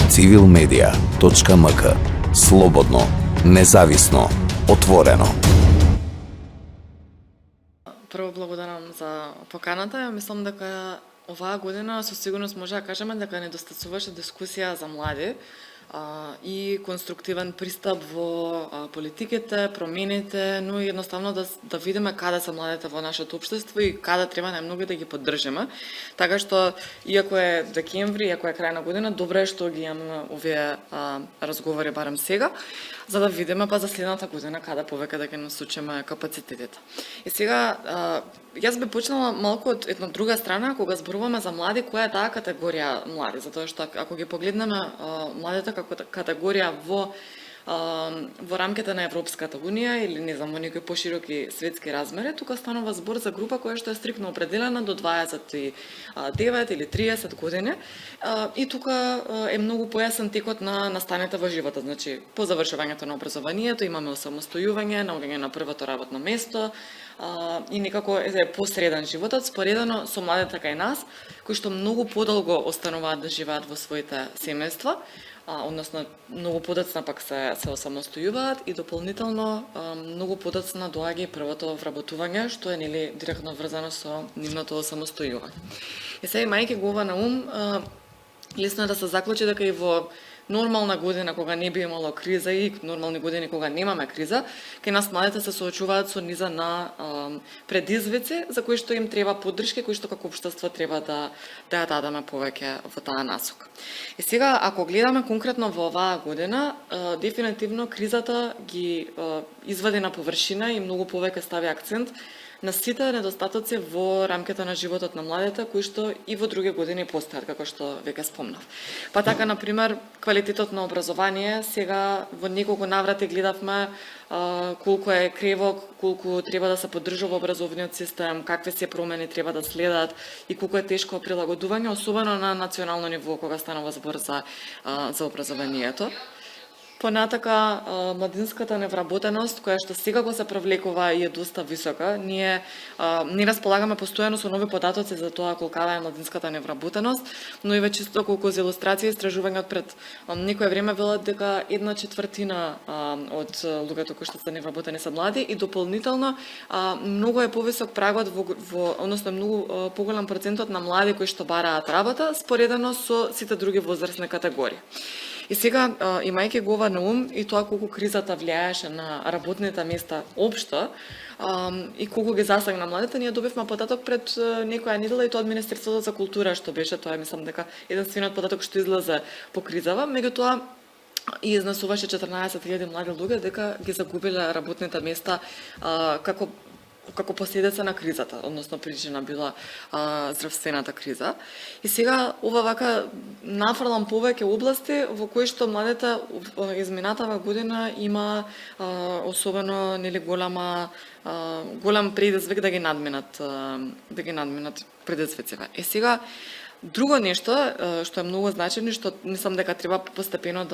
civilmedia.mk. Слободно, независно, отворено. Прво благодарам за поканата. Мислам дека оваа година со сигурност може да кажеме дека недостасуваше дискусија за млади и конструктивен пристап во политиките, промените, но и едноставно да видиме каде се младите во нашето општество и каде треба најмногу да ги поддржиме. Така што, иако е декември, иако е крај на година, добро е што ги имаме овие разговори барем сега, за да видиме па за следната година каде повеќе да ги насочиме капацитетите. И сега, јас би почнала малку од една друга страна, кога зборуваме за млади, која е таа категорија млади, затоа што ако ги погледнеме младите како категорија во рамките на Европската унија или не знам во некои пошироки светски размери, тука станува збор за група која што е стриктно определена до 29 или 30 години и тука е многу појасен текот на настаните во животот. Значи, по завршувањето на образованието имаме осамостојување, наоѓање на првото работно место и некако е посреден животот, споредено со младите кај нас, кои што многу подолго остануваат да живеат во своите семејства, односно многу подоцна пак се осамостојуваат и дополнително многу подоцна доаѓа и првото вработување, што е нели директно врзано со нивното осамостојување. И сега имајќи го ова на ум, лесно е да се заклучи дека и во нормална година кога не би имало криза и нормални години кога немаме криза, кај нас младите се соочуваат со низа на предизвици за кои што им треба поддршка, кои што како општество треба да ја дадеме повеќе во таа насока. И сега, ако гледаме конкретно во оваа година, дефинитивно кризата ги извади на површина и многу повеќе стави акцент на сите недостатоци во рамките на животот на младите, кои што и во други години постојат, како што веќе спомнав. Па така, например, квалитетот на образование, сега во неколку наврати гледавме колку е кревок, колку треба да се поддржува образовниот систем, какви се промени треба да следат и колку е тешко прилагодување, особено на национално ниво кога станува збор за образованието. Понатака, младинската невработеност, која што секако се привлекува и е доста висока. Ние не располагаме постојано со нови податоци за тоа колкава е младинската невработеност, но и веќе чисто колку за илустрација истражување од пред некое време велат дека 1/4 од луѓето кои што се невработени се млади и дополнително многу е повисок прагот односно многу поголем процентот на млади кои што бараат работа споредено со сите други возрастни категории. И сега, имајќи го ова на ум и тоа колку кризата влијаеше на работните места општо и колку ги засегна младите, ние добивме податок пред некоја недела и тоа од Министерството за култура, што беше тоа, мислам дека единствениот податок што излезе по кризава, меѓутоа и изнесуваше 14.000 млади луѓе дека ги загубиле работните места како последица на кризата, односно причина била здравствената криза. И сега ова вака нафрлам повеќе области во кои што младите изминатава година има особено нели голем предизвик да ги надминат предизвиците. И сега друго нешто што е многу значено, што мислам дека треба постепено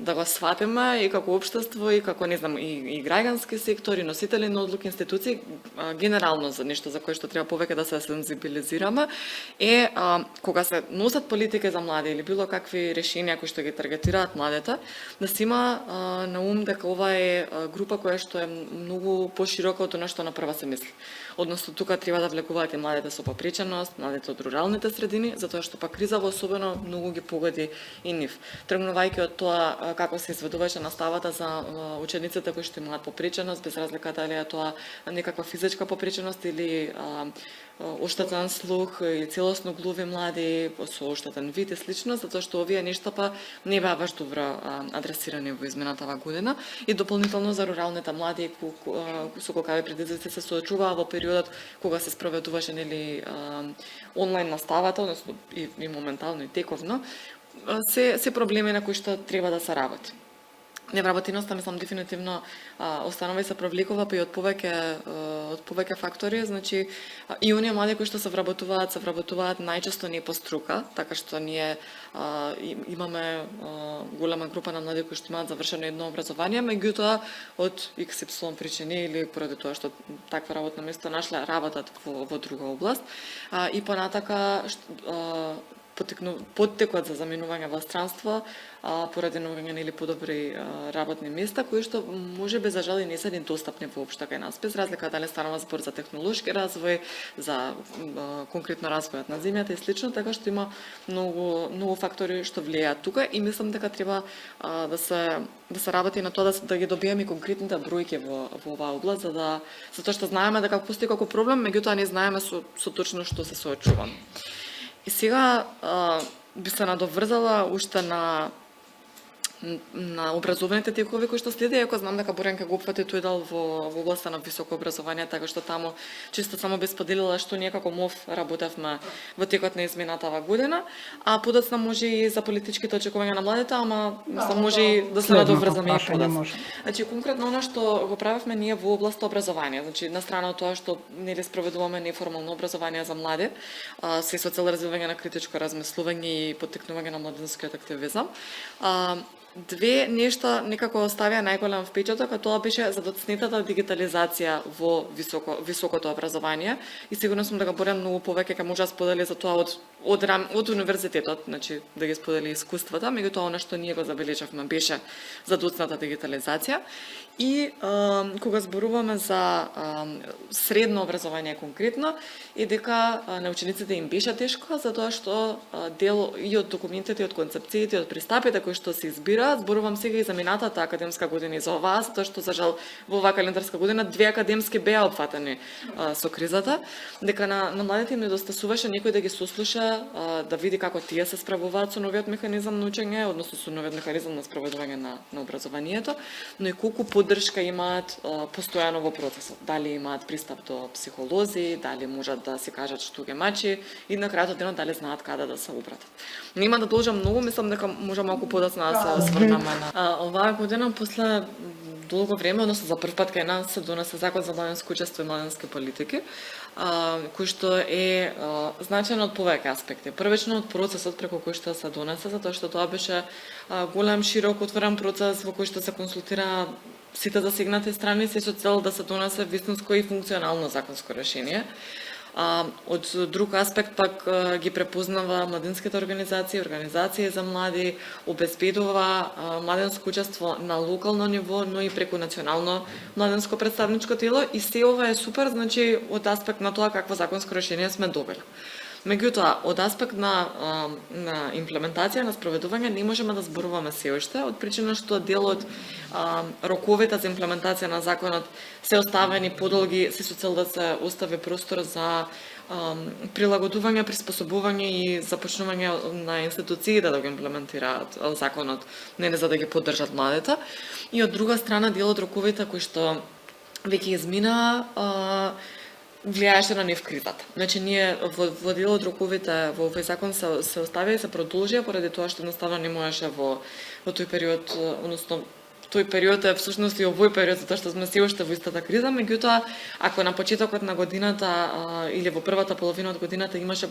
да го сватиме и како општество и како не знам и граѓански сектор и носители на одлуки институции генерално за нешто за кое што треба повеќе да се сензибилизираме е кога се носат политики за млади или било какви решенија кои што ги таргетираат младите, да се има на ум дека ова е група која што е многу поширока од она што на прва се мисли. Односно тука треба да влекуваат и младите со попреченост, младите од руралните средини, затоа што па кризава особено многу ги погоди и нив. Тргнувајќи од тоа како се изведуваше наставата за учениците кои што имаат попреченост, без разлика дали е тоа некаква физичка попреченост или оштетен слух и целосно глуви млади со оштетен вид и слично, затоа што овие нешта па не беа баш добро адресирани во изминатава година и дополнително за руралните млади со колкави предизвици се соочуваа во периодот кога се спроведуваше нели онлайн наставата, односно и моментално и тековно, се проблеми на кои што треба да се работи. Невработеноста, мислам, дефинитивно останува и се привлекува па и од повеќе фактори, значи и оние млади кои што се вработуваат најчесто не по струка, така што ние имаме голема група на млади кои што имаат завршено едно образование, меѓутоа од XY причини или поради тоа што таква работно место нашле работат во друга област и понатака поттекот за заминување во странство поради наоѓање или подобри работни места кои што можеби за жал и не се ни достапни воопшто кај нас, без разлика дали станува збор за технолошки развој, за конкретно развојот на земјата и слично, така што има многу фактори што влијаат тука и мислам дека треба да се работи на тоа да ги добиеме конкретните бројки во оваа област, затоа што знаеме дека постои како проблем, меѓутоа не знаеме со точно што се соочуваме. И сега би се надоврзала уште на образовните текови кои што следи, иако знам дека Боренка го опфати тој дел во областа на високо образование, така што таму чисто само би споделила што ние како МОВ работевме во текот на изминатава година, а подоцна може и за политичките очекувања на младите, ама може и да се надоврзаме и подоцна. Значи конкретно она што го правевме ние во областа образование, значи на страна од тоа што нели спроведуваме неформално образование за млади, се со цел развивање на критичко размислување и поттикнување на младинскиот активизам. Две нешта некако оставија најголем впечаток, а тоа беше задоцнетата дигитализација во високото образование и сигурно сум дека Борен многу повеќе ќе може да сподели за тоа од универзитетот, значи да ги сподели искуствата, меѓутоа она што ние го забележавме беше задоцната дигитализација и кога зборуваме за средно образование конкретно е дека на учениците им беше тешко затоа што дел и од документите, и од концепциите, и од пристапите кои што се избираат, зборувам сега и за минатата академска година и за оваа, затоа што за жал во оваа календарска година две академски беа опфатени со кризата, дека на младите им недостасуваше некој да ги сослуша, да види како тие се справуваат со новиот механизам на учење, односно со новиот механизам на спроведување на образованието, но и колку поддршка имаат постојано во процесот. Дали имаат пристап до психолози, дали можат да си кажат што ги мачи и на крајот од денот дали знаат каде да се обратат. Нема да должам многу, мислам дека може малку подоцна да се осврнеме на оваа година после долго време, односно за прв пат кај нас се донесе закон за младинско учество и младински политики, кој што е значен од повеќе аспекти. Првично од процесот преку кој што се донесе, затоа што тоа беше голем, широк, отворен процес во кој што се консултира сите засегнати страни со цел да се донесе вистинско и функционално законско решение. Од друг аспект пак ги препознава младинските организации за млади, обезбедува младинско учество на локално ниво, но и преку национално младинско представничко тело и се ова е супер, значи од аспект на тоа какво законско решение сме добили. Меѓутоа, од аспект на имплементација, на спроведување, не можеме да зборуваме се уште, од причина што дел од роковите за имплементација на законот се оставени подолги, се со цел да се остави простор за прилагодување, приспособување и започнување на институциите да го имплементираат законот, не за да ги поддржат младите. И од друга страна, дел од роковите кои што веќе изминаа, влијаеше на нив кризата. Значи, ние во дел од роковите во овој закон се оставија и се продолжија поради тоа што едноставно не можеше во тој период, односно тој период е всушност и овој период, затоа што сме се уште во истата криза, меѓутоа, ако на почетокот на годината или во првата половина од годината имаше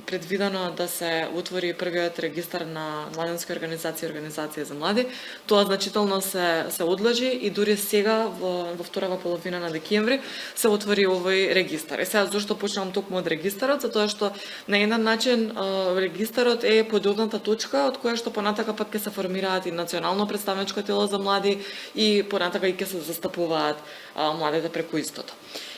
предвидено да се отвори првиот регистар на младински организации за млади, тоа значително се одложи и дури сега во вторава половина на декември се отвори овој регистар. И сега зошто почнувам токму од регистарот? Затоа што на еден начин регистарот е подобната точка од која што понатака пак ќе се формираат и национално представничко тело за млади и понатака и ќе се застапуваат младите преку истото.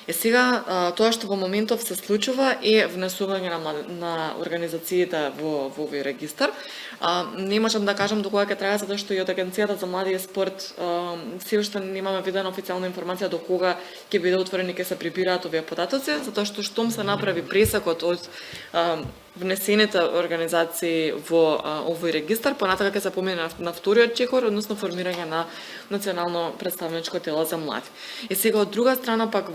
Е сега, тоа што во моментов се случува е внесување на организациите во овој регистар. Не можам да кажам до кога ќе трае, затоа што и од Агенцијата за млади и спорт се уште немаме видена официјална информација до кога ќе биде отворени и ќе се прибираат овие податоци, затоа што штом се направи пресекот од внесените организации во овој регистар, понатака ќе се помине на вториот чекор, односно формирање на национално представничко тело за млади. И сега од друга страна пак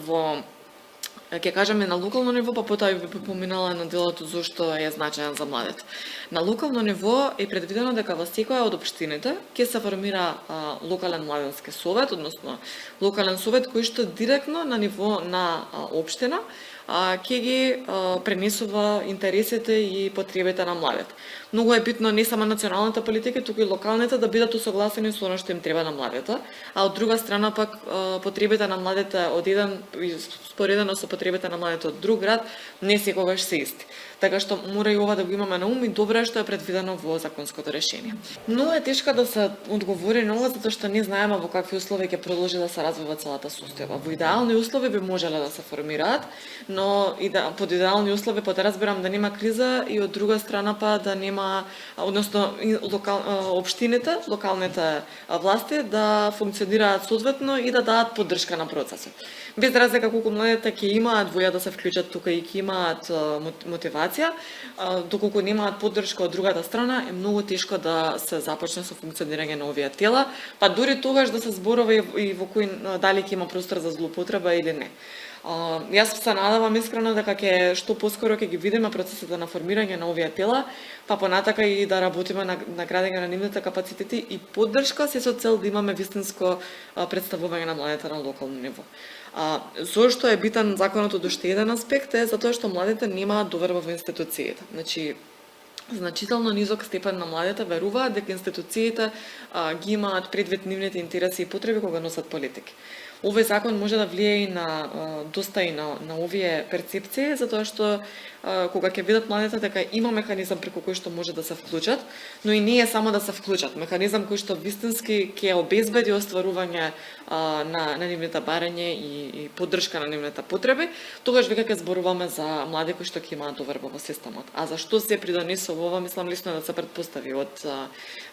ќе кажеме на локално ниво, па потоа би поминала на делот зошто е значаен за младите. На локално ниво е предвидено дека во секоја од општините ќе се формира локален младински совет, односно локален совет кој што директно на ниво на општина ќе ги пренесува интересите и потребите на младите. многу е битно не само националните политики, туку и локалните да бидат усогласени со оно што им треба на младите, а од друга страна пак потребите на младите од еден споредено со потребите на младите од друг град не секогаш се исти. Така што мора и ова да го имаме на ум и добро е што е предвидено во законското решение. Но е тешко да се одговори на ова затоа што не знаеме во какви услови ќе продолжи да се развива целата состојба. Во идеални услови би можеле да се формираат, но и да под идеални услови па да разберам да нема криза и од друга страна па да нема, односно општините, локалните власти да функционираат соодветно и да дадат поддршка на процесот. Без разлика колку младите ќе имаат воја да се вклучат тука и ќе имаат мотивација, доколку немаат поддршка од другата страна, е многу тешко да се започне со функционирање на овие тела, па дури тогаш да се зборува и во кој дали ќе има простор за злоупотреба или не. Јас се надевам искрено дека ќе што поскоро ќе ги видиме процесите на формирање на овие тела, па понатака и да работиме на градење на нивните капацитети и поддршка се со цел да имаме вистинско представување на младите на локално ниво. Зошто е битен законот од уште еден аспект е затоа што младите немаат доверба во институциите. Значи, значително низок степен на младите веруваат дека институциите ги имаат предвид нивните интереси и потреби кога носат политики. Овој закон може да влие и на доста и на овие перцепции, затоа што кога ќе видат младите дека има механизам преку кој што може да се вклучат, но и не е само да се вклучат, механизам кој што вистински ќе обезбеди остварување на нивните барања и поддршка на нивните потреби, тогаш веќе ќе зборуваме за млади кои што ќе имаат доверба во системот. А зашто се придонесува ова, мислам лесно е да се предпостави од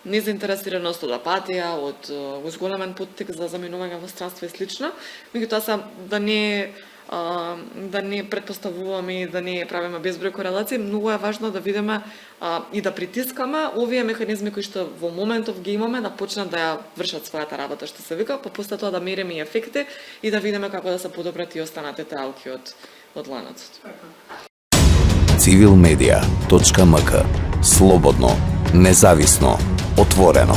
незаинтересираност, од апатија, од зголемен поттик за заминување во странство и слично. Меѓутоа да не предпоставуваме и да не правиме безброј корелации, многу е важно да видиме и да притискаме овие механизми кои што во моментов ги имаме да почнат да ја вршат својата работа, што се вика, па после тоа да мериме и ефекти и да видиме како да се подобрат и останатите алки од ланецот. civilmedia.mk Слободно, независно, отворено.